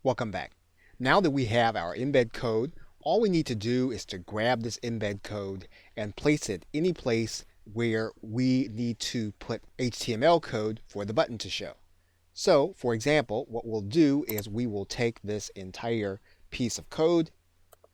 Welcome back. Now that we have our embed code, all we need to do is to grab this embed code and place it any place where we need to put HTML code for the button to show. So, for example, what we'll do is we will take this entire piece of code,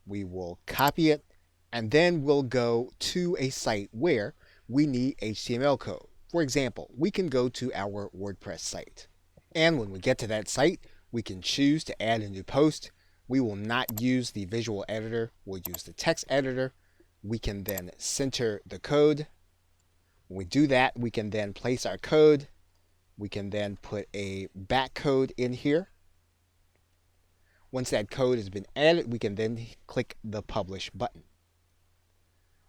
we will copy it, and then we'll go to a site where we need HTML code. For example, we can go to our WordPress site. And when we get to that site, we can choose to add a new post. We will not use the visual editor, we'll use the text editor. We can then center the code. When we do that, we can then place our code. We can then put a back code in here. Once that code has been added, we can then click the publish button.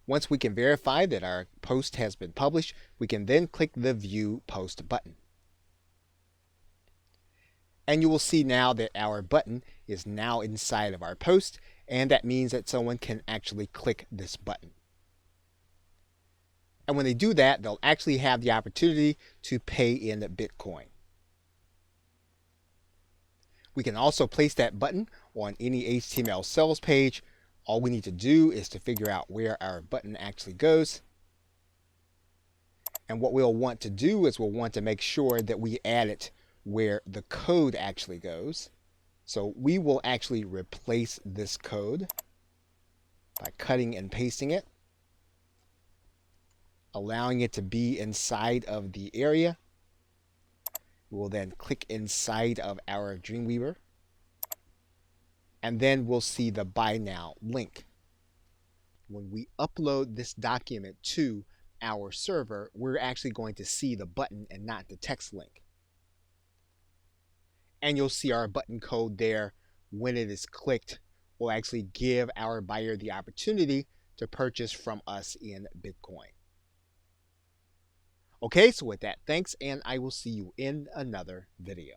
Once we can verify that our post has been published, we can then click the view post button. And you will see now that our button is now inside of our post, and that means that someone can actually click this button. And when they do that, they'll actually have the opportunity to pay in Bitcoin. We can also place that button on any HTML sales page. All we need to do is to figure out where our button actually goes. And what we'll want to do is we'll want to make sure that we add it where the code actually goes. So we will actually replace this code by cutting and pasting it, allowing it to be inside of the area. We will then click inside of our Dreamweaver, and then we'll see the Buy Now link. When we upload this document to our server, we're actually going to see the button and not the text link. And you'll see our button code there. When it is clicked, will actually give our buyer the opportunity to purchase from us in Bitcoin. Okay, so with that, thanks, and I will see you in another video.